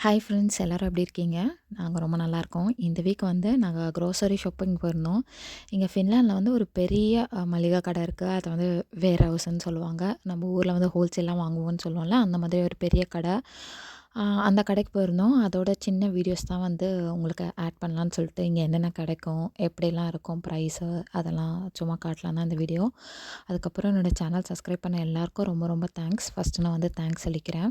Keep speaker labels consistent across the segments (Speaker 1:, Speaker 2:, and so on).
Speaker 1: Hi friends, எல்லோரும் எப்படி இருக்கீங்க? நாங்கள் ரொம்ப நல்லாயிருக்கோம். இந்த வீக் வந்து நாங்கள் க்ரோசரி ஷாப்பிங் போயிருந்தோம். இங்கே ஃபின்லாண்டில் வந்து ஒரு பெரிய மளிகை கடை இருக்குது. அதை வந்து வேர் ஹவுஸ்ன்னு சொல்லுவாங்க. நம்ம ஊரில் வந்து ஹோல்சேலாக வாங்குவோம்னு சொல்லுவோம்ல, அந்த மாதிரி ஒரு பெரிய கடை. அந்த கடைக்கு போயிருந்தோம். அதோட சின்ன வீடியோஸ் தான் வந்து உங்களுக்கு ஆட் பண்ணலான்னு சொல்லிட்டு, இங்கே என்னென்ன கிடைக்கும், எப்படிலாம் இருக்கும் ப்ரைஸு, அதெல்லாம் சும்மா காட்டலாம் தான் இந்த வீடியோ. அதுக்கப்புறம் என்னோடய சேனல் சப்ஸ்கிரைப் பண்ண எல்லாருக்கும் ரொம்ப ரொம்ப தேங்க்ஸ். ஃபஸ்ட்டு நான் வந்து தேங்க்ஸ் சொல்லிக்கிறேன்.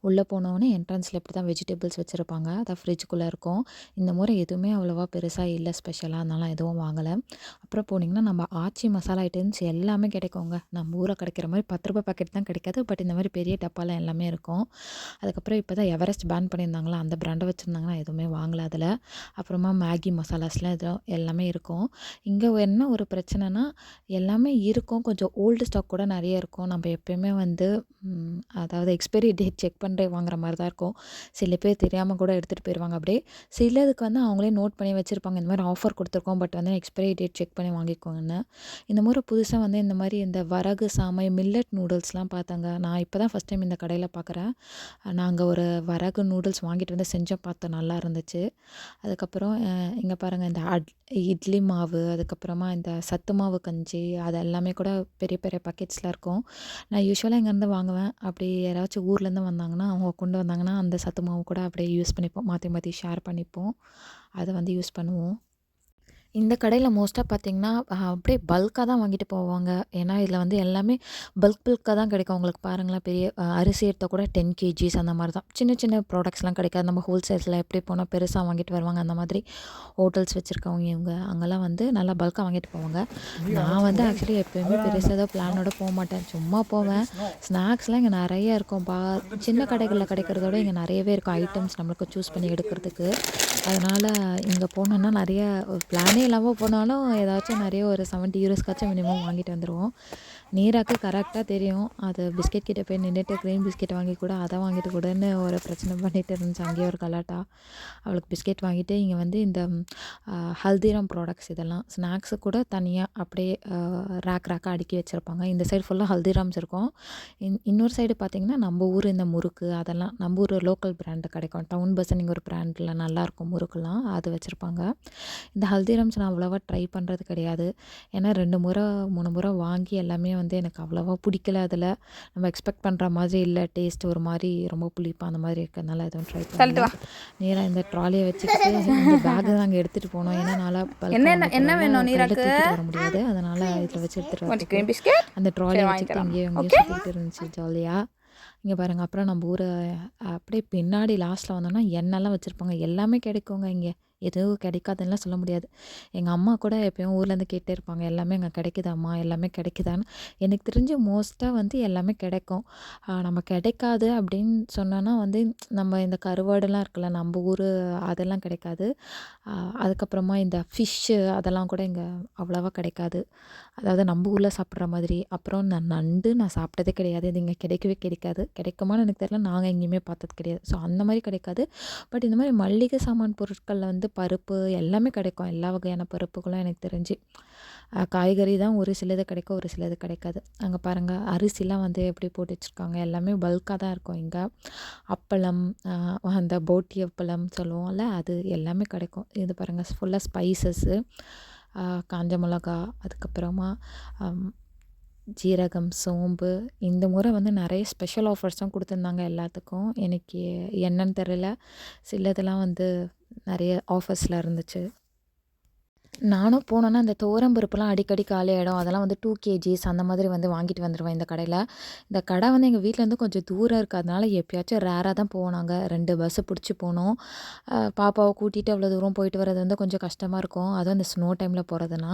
Speaker 1: உள்ளே போனோடனே என்ட்ரன்ஸில் இப்படி தான் வெஜிடபிள்ஸ் வச்சுருப்பாங்க. அதான் ஃப்ரிட்ஜுக்குள்ளே இருக்கும். இந்த முறை எதுவுமே அவ்வளோவா பெருசாக இல்லை ஸ்பெஷலாக, அதனால எதுவும் வாங்கலை. அப்புறம் போனீங்கன்னா நம்ம ஆச்சி மசாலா ஐட்டம்ஸ் எல்லாமே கிடைக்குங்க. நம்ம ஊரில் கிடைக்கிற மாதிரி ₹10 பாக்கெட் தான் கிடைக்காது. பட் இந்த மாதிரி பெரிய டப்பாலாம் எல்லாமே இருக்கும். அதுக்கப்புறம் இப்போ தான் எவரெஸ்ட் பேன் பண்ணியிருந்தாங்களா, அந்த பிராண்டை வச்சுருந்தாங்க. நான் எதுவுமே வாங்கலை அதில். அப்புறமா மேகி மசாலாஸ்லாம் எல்லாமே இருக்கும். இங்கே என்ன ஒரு பிரச்சனைனா, எல்லாமே இருக்கும். கொஞ்சம் ஓல்டு ஸ்டாக் கூட நிறைய இருக்கும். நம்ம எப்பயுமே வந்து அதாவது எக்ஸ்பைரி டேட் செக் பண்ணிட்டு வாங்குற மாதிரி தான் இருக்கும். சில பேர் தெரியாமல் கூட எடுத்துகிட்டு போயிடுவாங்க அப்படியே. சிலதுக்கு வந்து அவங்களே நோட் பண்ணி வச்சுருப்பாங்க, இந்த மாதிரி ஆஃபர் கொடுத்துருக்கோம், பட் வந்து எக்ஸ்பைரி டேட் செக் பண்ணி வாங்கிக்கோங்கன்னு. இந்த முறை புதுசாக வந்து இந்த மாதிரி இந்த வரகு சாமை மில்லட் நூடுல்ஸ்லாம் பார்த்தாங்க. நான் இப்போ தான் ஃபஸ்ட் டைம் இந்த கடையில் பார்க்குறேன். நாங்கள் ஒரு வரகு நூடுல்ஸ் வாங்கிட்டு வந்து செஞ்சோம், பார்த்தோம், நல்லா இருந்துச்சு. அதுக்கப்புறம் இங்கே பாருங்கள், இந்த இட்லி மாவு, அதுக்கப்புறமா இந்த சத்து மாவு கஞ்சி, அது எல்லாமே கூட பெரிய பெரிய பக்கெட்ஸில் இருக்கும். நான் யூஸ்வலாக இங்கேருந்து வாங்குவேன். அப்படி யாராச்சும் ஊர்லேருந்து வந்தாங்கன்னா, அவங்க கொண்டு வந்தாங்கன்னா அந்த சத்து மாவு கூட அப்படியே யூஸ் பண்ணிப்போம். மாற்றி மாற்றி ஷேர் பண்ணிப்போம். அதை வந்து யூஸ் பண்ணுவோம். இந்த கடையில் மோஸ்ட்டாக பார்த்திங்கன்னா அப்படியே பல்காக தான் வாங்கிட்டு போவாங்க. ஏன்னா இதில் வந்து எல்லாமே பல்காக தான் கிடைக்கும். உங்களுக்கு பாருங்களேன், பெரிய அரிசி எடுத்தால் கூட 10 கேஜிஸ் அந்த மாதிரி தான். சின்ன சின்ன ப்ராடக்ட்ஸ்லாம் கிடைக்காது. நம்ம ஹோல்சேல்ஸில் எப்படி போனால் பெருசாக வாங்கிட்டு வருவாங்க, அந்த மாதிரி ஹோட்டல்ஸ் வச்சுருக்கவங்க இவங்க அங்கெல்லாம் வந்து நல்லா பல்காக வாங்கிட்டு போவாங்க. நான் வந்து ஆக்சுவலி எப்போயுமே பெருசாக ஏதோ பிளானோட போக மாட்டேன், சும்மா போவேன். ஸ்நாக்ஸ்லாம் இங்கே நிறைய இருக்கும். சின்ன கடைகளில் கிடைக்கிறதோட இங்கே நிறையவே இருக்கும் ஐட்டம்ஸ் நம்மளுக்கு சூஸ் பண்ணி எடுக்கிறதுக்கு. அதனால் இங்கே போனோன்னா நிறைய ஒரு பிளானே இல்லாமல் போனாலும் ஏதாச்சும் நிறைய ஒரு €70 மினிமம் வாங்கிட்டு வந்துடுவோம். நீராக்கு கரெக்டாக தெரியும். அது பிஸ்கெட் கிட்டே போய் நின்றுட்டு க்ரீம் பிஸ்கெட் வாங்கி கூட, அதை வாங்கிட்டு கூடன்னு ஒரு பிரச்சனை பண்ணிகிட்டு இருந்துச்சு. அங்கேயே ஒரு கலாட்டா. அவளுக்கு பிஸ்கெட் வாங்கிட்டு இங்கே வந்து இந்த ஹல்திராம் ப்ராடக்ட்ஸ் இதெல்லாம் ஸ்நாக்ஸு கூட தனியாக அப்படியே ரேக்காக அடுக்கி வச்சுருப்பாங்க. இந்த சைடு ஃபுல்லாக ஹல்திராம்ஸ் இருக்கும். இன்னொரு சைடு பார்த்திங்கன்னா நம்ம ஊர் இந்த முறுக்கு அதெல்லாம் நம்ம ஊர் லோக்கல் பிராண்டு கிடைக்கும். டவுன் பஸ்ஸுன்னு இங்கே ஒரு பிராண்டில் நல்லாயிருக்கும் முறுக்குலாம், அது வச்சுருப்பாங்க. இந்த ஹல்திராம்ஸ் நான் அவ்வளோவா ட்ரை பண்ணுறது கிடையாது. ஏன்னா 2 முறை 3 முறை வாங்கி எல்லாமே வந்து எனக்கு அவ்வளோவா பிடிக்கல. அதில் நம்ம எக்ஸ்பெக்ட் பண்ணுற மாதிரி இல்லை. டேஸ்ட் ஒரு மாதிரி ரொம்ப புளிப்பாக அந்த மாதிரி இருக்கிறதுனால எதுவும் ட்ரை பண்ணல. நேராக இந்த ட்ராலியை வச்சுக்கிட்டு இந்த பேக்கு தான் அங்கே எடுத்துகிட்டு போனோம். ஏன்னா நாளாக
Speaker 2: என்ன வேணும் நீராக்கு?
Speaker 1: தூக்கிட்டு வர முடியாது. அதனால் இதில் வச்சு எடுத்துகிட்டு அந்த ட்ராலியை வச்சுக்கிட்டு இங்கேயும் சுற்றிட்டு இருந்துச்சு ஜாலியாக. இங்கே பாருங்கள். அப்புறம் நம்ம ஊரை அப்படியே பின்னாடி லாஸ்ட்டில் வந்தோம்னா எண்ணெய்லாம் வச்சுருப்பாங்க. எல்லாமே கிடைக்குங்க இங்கே. எதுவும் கிடைக்காதுன்னெலாம் சொல்ல முடியாது. எங்கள் அம்மா கூட எப்போயும் ஊர்லேருந்து கேட்டே இருப்பாங்க, எல்லாமே அங்கே கிடைக்குதாம்மா, எல்லாமே கிடைக்குதான்னு. எனக்கு தெரிஞ்சு மோஸ்ட்டாக வந்து எல்லாமே கிடைக்கும். நம்ம கிடைக்காது அப்படின்னு சொன்னோன்னா வந்து நம்ம இந்த கருவாடுலாம் இருக்குல்ல, நம்ம ஊர் அதெல்லாம் கிடைக்காது. அதுக்கப்புறமா இந்த ஃபிஷ்ஷு அதெல்லாம் கூட இங்கே அவ்வளோவா கிடைக்காது. அதாவது நம்ம ஊரில் சாப்பிட்ற மாதிரி. அப்புறம் நண்டு நான் சாப்பிட்டதே கிடையாது. இது இங்கே கிடைக்கவே கிடைக்காது. கிடைக்குமான்னு எனக்கு தெரியல. நாங்கள் எங்கேயுமே பார்த்தது கிடையாது. ஸோ அந்த மாதிரி கிடைக்காது. பட் இந்த மாதிரி மளிகை சாமான் பொருட்களில் வந்து பருப்பு எல்லாமே கிடைக்கும். எல்லா வகையான பருப்புகளும் எனக்கு தெரிஞ்சு. காய்கறி தான் ஒரு சிலது கிடைக்கும், ஒரு சிலது கிடைக்காது. அங்கே பாருங்கள், அரிசிலாம் வந்து எப்படி போட்டு வச்சுருக்காங்க. எல்லாமே பல்காக தான் இருக்கும் இங்கே. அப்பளம், அந்த போட்டி அப்பளம் சொல்லுவோம்ல, அது எல்லாமே கிடைக்கும். இது பாருங்கள், ஃபுல்லாக ஸ்பைசஸ்ஸு, காஞ்ச மிளகா, அதுக்கப்புறமா ஜீரகம், சோம்பு. இந்த முறை வந்து நிறைய ஸ்பெஷல் ஆஃபர்ஸும் கொடுத்துருந்தாங்க எல்லாத்துக்கும். எனக்கு என்னன்னு தெரியல. சிலதெல்லாம் வந்து நிறைய ஆஃபர்ஸில் இருந்துச்சு. நானும் போனேன்னா இந்த துவரம் பருப்புலாம் அடிக்கடி காலியாகிடும். அதெல்லாம் வந்து 2 கேஜிஸ் அந்த மாதிரி வந்து வாங்கிட்டு வந்துடுவேன் இந்த கடையில். இந்த கடை வந்து எங்கள் வீட்டிலேருந்து கொஞ்சம் தூரம் இருக்கிறதுனால எப்பயாச்சும் ரேராக தான் போவோம். நாங்கள் 2 பஸ்ஸு பிடிச்சி போனோம். பாப்பாவை கூட்டிகிட்டு அவ்வளோ தூரம் போயிட்டு வர்றது வந்து கொஞ்சம் கஷ்டமாக இருக்கும். அதுவும் இந்த ஸ்னோ டைமில் போகிறதுனா.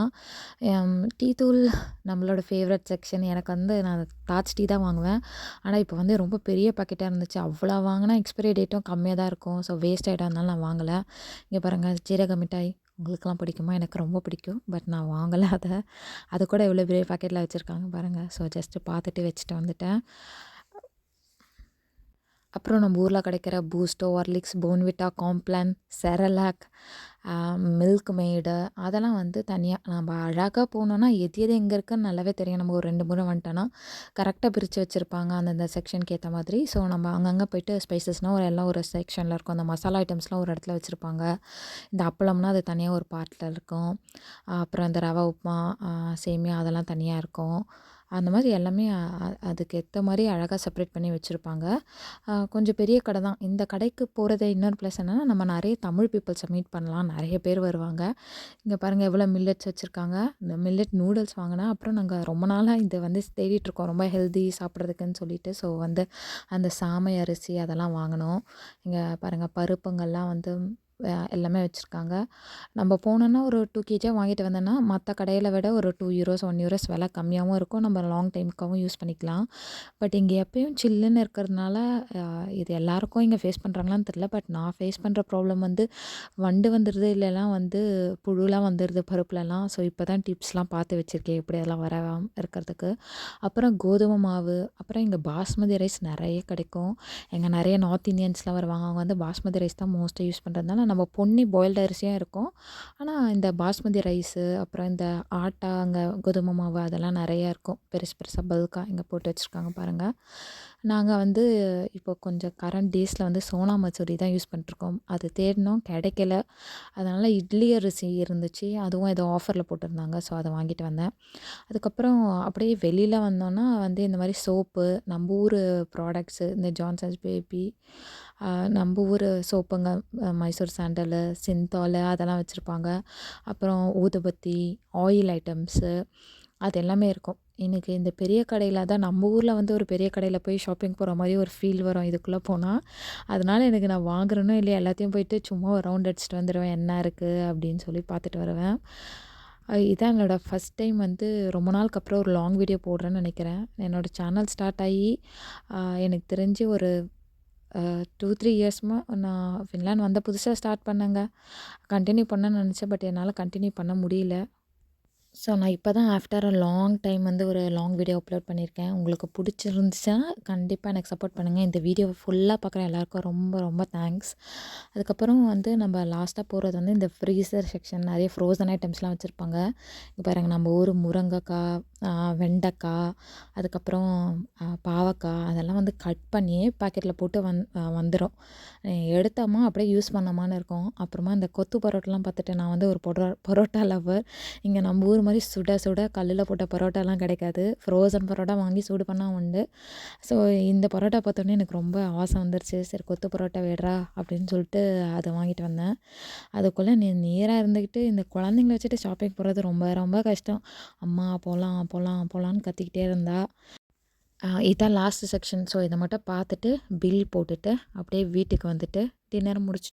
Speaker 1: டீ தூள் நம்மளோட ஃபேவரட் செக்ஷன். எனக்கு வந்து நான் தாட்ச் டீ தான் வாங்குவேன். ஆனால் இப்போ வந்து ரொம்ப பெரிய பாக்கெட்டாக இருந்துச்சு. அவ்வளோ வாங்கினா எக்ஸ்பைரி டேட்டும் கம்மியாக தான் இருக்கும். ஸோ வேஸ்ட் ஆகிடும். அதனால நான் வாங்கலை. இங்கே பாருங்கள், ஜீரக மிட்டாய். உங்களுக்கெல்லாம் பிடிக்குமா? எனக்கு ரொம்ப பிடிக்கும். பட் நான் வாங்கலை அதை. அது கூட எவ்வளோ பெரிய பாக்கெட்டில் வச்சுருக்காங்க பாருங்கள். ஸோ ஜஸ்ட்டு பார்த்துட்டு வச்சுட்டு வந்துட்டேன். அப்புறம் நம்ம ஊரில் கிடைக்கிற பூஸ்டோ, Horlicks, Bournvita, Complan, Cerelac, Milkmaid அதெல்லாம் வந்து தனியாக நம்ம அழகாக போனோன்னா எது எது எங்கே இருக்குன்னு நல்லாவே தெரியும். நம்ம ஒரு 2 முறை வந்துட்டோன்னா கரெக்டாக பிரித்து வச்சுருப்பாங்க அந்தந்த செக்ஷனுக்கு ஏற்ற மாதிரி. ஸோ நம்ம அங்கங்கே போயிட்டு ஸ்பைசஸ்னால் எல்லாம் ஒரு செக்ஷனில் இருக்கும். அந்த மசாலா ஐட்டம்ஸ்லாம் ஒரு இடத்துல வச்சுருப்பாங்க. இந்த அப்பளம்னா அது தனியாக ஒரு பார்ட்டில் இருக்கும். அப்புறம் இந்த ரவா உப்புமா, சேமியா அதெல்லாம் தனியாக இருக்கும். அந்த மாதிரி எல்லாமே அதுக்கு ஏற்ற மாதிரி அழகாக செப்பரேட் பண்ணி வச்சுருப்பாங்க. கொஞ்சம் பெரிய கடை தான். இந்த கடைக்கு போகிறது இன்னொரு ப்ளஸ் என்னென்னா, நம்ம நிறைய தமிழ் பீப்புள்ஸை மீட் பண்ணலாம். நிறைய பேர் வருவாங்க. இங்கே பாருங்கள் எவ்வளோ மில்லட்ஸ் வச்சுருக்காங்க. இந்த மில்லட் நூடுல்ஸ் வாங்கினேன். அப்புறம் நாங்கள் ரொம்ப நாளாக இது வந்து தேடிட்டுருக்கோம். ரொம்ப ஹெல்தி சாப்பிட்றதுக்குன்னு சொல்லிட்டு. ஸோ வந்து அந்த சாமை அரிசி அதெல்லாம் வாங்கினோம். இங்கே பாருங்கள் பருப்புங்கள்லாம் வந்து எல்லாமே வச்சுருக்காங்க. நம்ம போனோன்னா ஒரு 2 கேஜியாக வாங்கிட்டு வந்தோன்னா மற்ற கடையில் விட ஒரு €2 €1 விலை கம்மியாகவும் இருக்கும். நம்ம லாங் டைமுக்காகவும் யூஸ் பண்ணிக்கலாம். பட் இங்கே எப்பயும் சில்லுன்னு இருக்கிறதுனால இது எல்லாருக்கும் இங்கே ஃபேஸ் பண்ணுறாங்களான்னு தெரில. பட் நான் ஃபேஸ் பண்ணுற ப்ராப்ளம் வந்து வண்டு வந்துடுது, இல்லைலாம் வந்து புழுலாம் வந்துடுது பருப்புலலாம். ஸோ இப்போ தான் டிப்ஸ்லாம் பார்த்து வச்சுருக்கேன் எப்படி அதெல்லாம் வராம இருக்கிறதுக்கு. அப்புறம் கோதுமை மாவு, அப்புறம் இங்கே பாஸ்மதி ரைஸ் நிறைய கிடைக்கும். இங்கே நிறைய நார்த் இந்தியன்ஸ்லாம் வருவாங்க. அவங்க வந்து பாஸ்மதி ரைஸ் தான் மோஸ்ட்டாக யூஸ் பண்ணுறதுனால நம்ம பொன்னி பாயில்டு அரிசியாக இருக்கும். ஆனால் இந்த பாஸ்மதி ரைஸு, அப்புறம் இந்த ஆட்டா, அங்கே கோதுமை மாவு அதெல்லாம் நிறையா இருக்கும். பெருசு பெருசாக பல்காக இங்கே போட்டு வச்சுருக்காங்க பாருங்கள். நாங்கள் வந்து இப்போ கொஞ்சம் கரண்ட் டேஸில் வந்து சோனா மசூரி தான் யூஸ் பண்ணிட்டுருக்கோம். அது தேடினோம் கிடைக்கல. அதனால் இட்லி அரிசி இருந்துச்சு. அதுவும் ஏதோ ஆஃபரில் போட்டிருந்தாங்க. ஸோ அதை வாங்கிட்டு வந்தேன். அதுக்கப்புறம் அப்படியே வெளியில் வந்தோன்னா வந்து இந்த மாதிரி சோப்பு, நம்ம ஊர் ப்ராடக்ட்ஸு, இந்த ஜான்சன்ஸ் பேபி, நம்ம ஊர் சோப்புங்க, மைசூர் சாண்டலு, சிந்தாலு அதெல்லாம் வச்சுருப்பாங்க. அப்புறம் ஊதுபத்தி, ஆயில் ஐட்டம்ஸு அது எல்லாமே இருக்கும். எனக்கு இந்த பெரிய கடையில் தான் நம்ம ஊரில் வந்து ஒரு பெரிய கடையில் போய் ஷாப்பிங் போகிற மாதிரி ஒரு ஃபீல் வரும் இதுக்குள்ளே போனால். அதனால் எனக்கு நான் வாங்குறேனோ இல்லையா எல்லாத்தையும் போயிட்டு சும்மா ஒரு ரவுண்ட் அடிச்சுட்டு வந்துடுவேன். என்ன இருக்குது அப்படின்னு சொல்லி பார்த்துட்டு வருவேன். இதான் என்னோடய ஃபஸ்ட் டைம் வந்து ரொம்ப நாளுக்கு அப்புறம் ஒரு லாங் வீடியோ போடுறேன்னு நினைக்கிறேன். என்னோடய சேனல் ஸ்டார்ட் ஆகி எனக்கு தெரிஞ்சு ஒரு 2, 3 இயர்ஸுமா நான் ஃபின்லாண்ட் வந்த புதுசாக ஸ்டார்ட் பண்ணேங்க. கண்டினியூ பண்ணணும்னு நினச்சேன். பட் என்னால் கண்டினியூ பண்ண முடியல. ஸோ நான் இப்போ தான் ஆஃப்டர் அ லாங் டைம் வந்து ஒரு லாங் வீடியோ அப்லோட் பண்ணியிருக்கேன். உங்களுக்கு பிடிச்சிருந்துச்சுன்னா கண்டிப்பாக எனக்கு சப்போர்ட் பண்ணுங்கள். இந்த வீடியோவை ஃபுல்லாக பார்க்குற எல்லாருக்கும் ரொம்ப ரொம்ப தேங்க்ஸ். அதுக்கப்புறம் வந்து நம்ம லாஸ்ட்டாக போகிறது வந்து இந்த ஃப்ரீசர் செக்ஷன். நிறைய ஃப்ரோசன் ஐட்டம்ஸ்லாம் வச்சுருப்பாங்க. இங்கே பாருங்கள் நம்ம ஊர் முருங்கைக்காய், வெண்டைக்காய், அதுக்கப்புறம் பாவக்காய் அதெல்லாம் வந்து கட் பண்ணி பாக்கெட்டில் போட்டு வந்துடும். எடுத்தோமா அப்படியே யூஸ் பண்ணோமான்னு இருக்கும். அப்புறமா இந்த கொத்து பரோட்டாலாம் பார்த்துட்டு நான் வந்து ஒரு பரோட்டா லவ்வர். இங்கே நம்ம ஊர் மாதிரி சுட சுட கல்லில் போட்ட பரோட்டாலாம் கிடைக்காது. ஃப்ரோசன் பரோட்டா வாங்கி சூடு பண்ணால் உண்டு. ஸோ இந்த பரோட்டா பார்த்தோன்னே எனக்கு ரொம்ப ஆசை வந்துருச்சு. சரி கொத்து பரோட்டா வேடுறா அப்படின்னு சொல்லிட்டு அதை வாங்கிட்டு வந்தேன். அதுக்குள்ளே நேராக இருந்துக்கிட்டு இந்த குழந்தைங்கள வச்சுட்டு ஷாப்பிங் போகிறது ரொம்ப ரொம்ப கஷ்டம். அம்மா போகலாம் போகலாம் போகலான்னு கத்திக்கிட்டே இருந்தா. இதான் லாஸ்ட் செக்ஷன். ஸோ இதை மட்டும் பார்த்துட்டு பில் போட்டுட்டு அப்படியே வீட்டுக்கு வந்துட்டு டின்னர் முடிச்சு